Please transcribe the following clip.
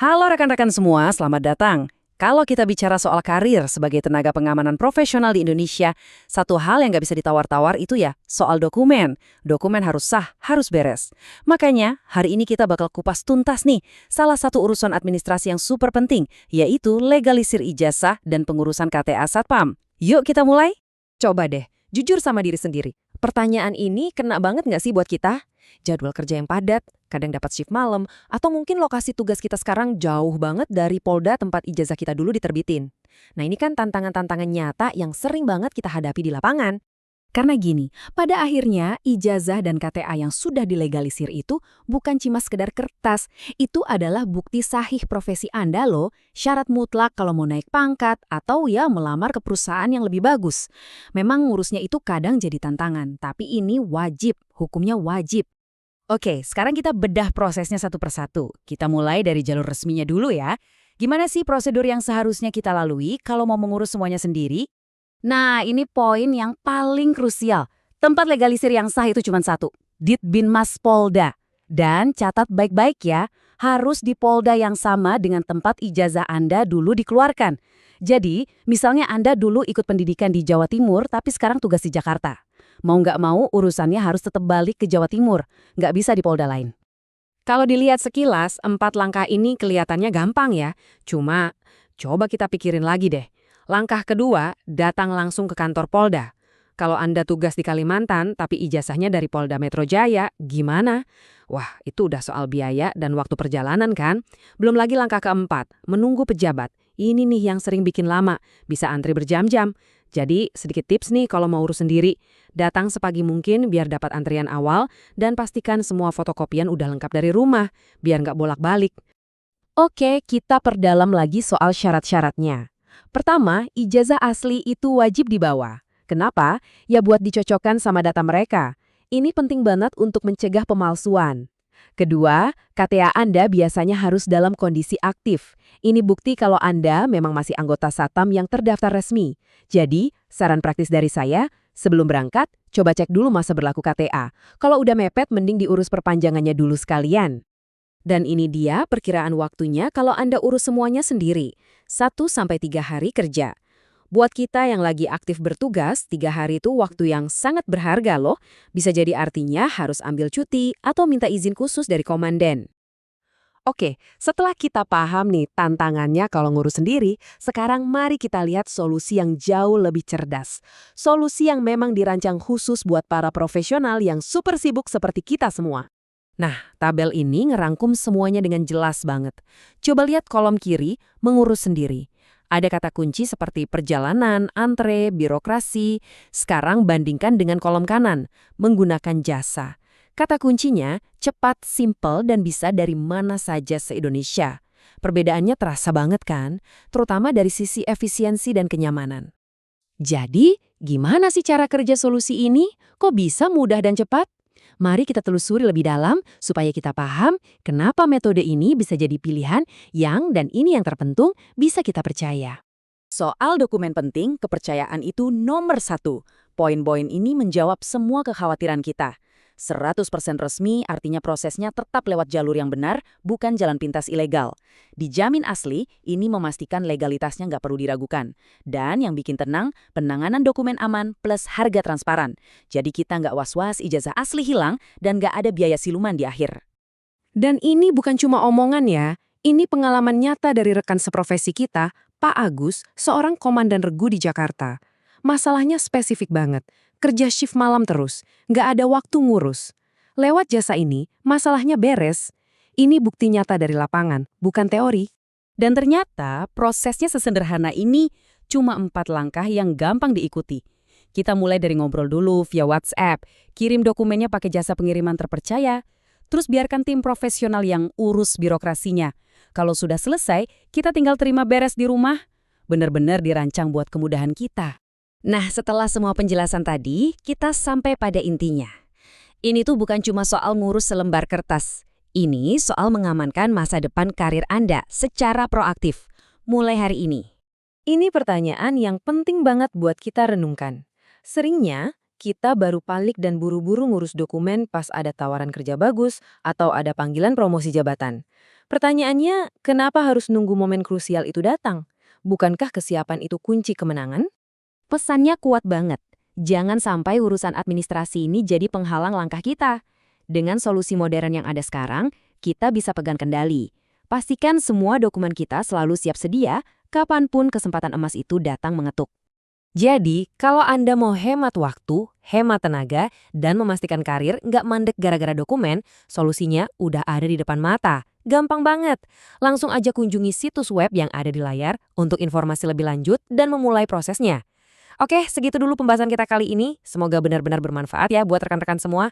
Halo rekan-rekan semua, selamat datang. Kalau kita bicara soal karir sebagai tenaga pengamanan profesional di Indonesia, satu hal yang nggak bisa ditawar-tawar itu ya, soal dokumen. Dokumen harus sah, harus beres. Makanya, hari ini kita bakal kupas tuntas nih, salah satu urusan administrasi yang super penting, yaitu legalisir ijazah dan pengurusan KTA Satpam. Yuk kita mulai? Coba deh, jujur sama diri sendiri. Pertanyaan ini kena banget nggak sih buat kita? Jadwal kerja yang padat, kadang dapat shift malam, atau mungkin lokasi tugas kita sekarang jauh banget dari polda tempat ijazah kita dulu diterbitin. Nah ini kan tantangan-tantangan nyata yang sering banget kita hadapi di lapangan. Karena gini, pada akhirnya ijazah dan KTA yang sudah dilegalisir itu bukan cuma sekedar kertas, itu adalah bukti sahih profesi Anda loh, syarat mutlak kalau mau naik pangkat atau ya melamar ke perusahaan yang lebih bagus. Memang ngurusnya itu kadang jadi tantangan, tapi ini wajib, hukumnya wajib. Oke, sekarang kita bedah prosesnya satu persatu. Kita mulai dari jalur resminya dulu ya. Gimana sih prosedur yang seharusnya kita lalui kalau mau mengurus semuanya sendiri? Nah, ini poin yang paling krusial. Tempat legalisir yang sah itu cuma satu, Ditbinmas Polda. Dan catat baik-baik ya, harus di Polda yang sama dengan tempat ijazah Anda dulu dikeluarkan. Jadi, misalnya Anda dulu ikut pendidikan di Jawa Timur, tapi sekarang tugas di Jakarta. Mau nggak mau, urusannya harus tetap balik ke Jawa Timur, nggak bisa di Polda lain. Kalau dilihat sekilas, 4 langkah ini kelihatannya gampang ya. Cuma, coba kita pikirin lagi deh. Langkah kedua, datang langsung ke kantor Polda. Kalau Anda tugas di Kalimantan, tapi ijazahnya dari Polda Metro Jaya, gimana? Wah, itu udah soal biaya dan waktu perjalanan kan? Belum lagi langkah keempat, menunggu pejabat. Ini nih yang sering bikin lama, bisa antri berjam-jam. Jadi, sedikit tips nih kalau mau urus sendiri. Datang sepagi mungkin biar dapat antrian awal dan pastikan semua fotokopian udah lengkap dari rumah, biar nggak bolak-balik. Oke, kita perdalam lagi soal syarat-syaratnya. Pertama, ijazah asli itu wajib dibawa. Kenapa? Ya buat dicocokkan sama data mereka. Ini penting banget untuk mencegah pemalsuan. Kedua, KTA Anda biasanya harus dalam kondisi aktif. Ini bukti kalau Anda memang masih anggota Satpam yang terdaftar resmi. Jadi, saran praktis dari saya, sebelum berangkat, coba cek dulu masa berlaku KTA. Kalau udah mepet, mending diurus perpanjangannya dulu sekalian. Dan ini dia perkiraan waktunya kalau Anda urus semuanya sendiri, 1-3 hari kerja. Buat kita yang lagi aktif bertugas, 3 hari itu waktu yang sangat berharga loh. Bisa jadi artinya harus ambil cuti atau minta izin khusus dari komandan. Oke, setelah kita paham nih tantangannya kalau ngurus sendiri, sekarang mari kita lihat solusi yang jauh lebih cerdas. Solusi yang memang dirancang khusus buat para profesional yang super sibuk seperti kita semua. Nah, tabel ini ngerangkum semuanya dengan jelas banget. Coba lihat kolom kiri, mengurus sendiri. Ada kata kunci seperti perjalanan, antre, birokrasi. Sekarang bandingkan dengan kolom kanan, menggunakan jasa. Kata kuncinya cepat, simple, dan bisa dari mana saja se-Indonesia. Perbedaannya terasa banget kan? Terutama dari sisi efisiensi dan kenyamanan. Jadi, gimana sih cara kerja solusi ini? Kok bisa mudah dan cepat? Mari kita telusuri lebih dalam supaya kita paham kenapa metode ini bisa jadi pilihan dan ini yang terpenting bisa kita percaya. Soal dokumen penting, kepercayaan itu nomor satu. Poin-poin ini menjawab semua kekhawatiran kita. 100% resmi artinya prosesnya tetap lewat jalur yang benar, bukan jalan pintas ilegal. Dijamin asli, ini memastikan legalitasnya nggak perlu diragukan. Dan yang bikin tenang, penanganan dokumen aman plus harga transparan. Jadi kita nggak was-was ijazah asli hilang dan nggak ada biaya siluman di akhir. Dan ini bukan cuma omongan ya, ini pengalaman nyata dari rekan seprofesi kita, Pak Agus, seorang komandan regu di Jakarta. Masalahnya spesifik banget, kerja shift malam terus, nggak ada waktu ngurus. Lewat jasa ini, masalahnya beres. Ini bukti nyata dari lapangan, bukan teori. Dan ternyata prosesnya sesederhana ini cuma 4 langkah yang gampang diikuti. Kita mulai dari ngobrol dulu via WhatsApp, kirim dokumennya pakai jasa pengiriman terpercaya, terus biarkan tim profesional yang urus birokrasinya. Kalau sudah selesai, kita tinggal terima beres di rumah. Benar-benar dirancang buat kemudahan kita. Nah, setelah semua penjelasan tadi, kita sampai pada intinya. Ini tuh bukan cuma soal ngurus selembar kertas. Ini soal mengamankan masa depan karir Anda secara proaktif, mulai hari ini. Ini pertanyaan yang penting banget buat kita renungkan. Seringnya, kita baru panik dan buru-buru ngurus dokumen pas ada tawaran kerja bagus atau ada panggilan promosi jabatan. Pertanyaannya, kenapa harus nunggu momen krusial itu datang? Bukankah kesiapan itu kunci kemenangan? Pesannya kuat banget. Jangan sampai urusan administrasi ini jadi penghalang langkah kita. Dengan solusi modern yang ada sekarang, kita bisa pegang kendali. Pastikan semua dokumen kita selalu siap sedia, kapanpun kesempatan emas itu datang mengetuk. Jadi, kalau Anda mau hemat waktu, hemat tenaga, dan memastikan karir nggak mandek gara-gara dokumen, solusinya udah ada di depan mata. Gampang banget. Langsung aja kunjungi situs web yang ada di layar untuk informasi lebih lanjut dan memulai prosesnya. Oke, segitu dulu pembahasan kita kali ini. Semoga benar-benar bermanfaat ya buat rekan-rekan semua.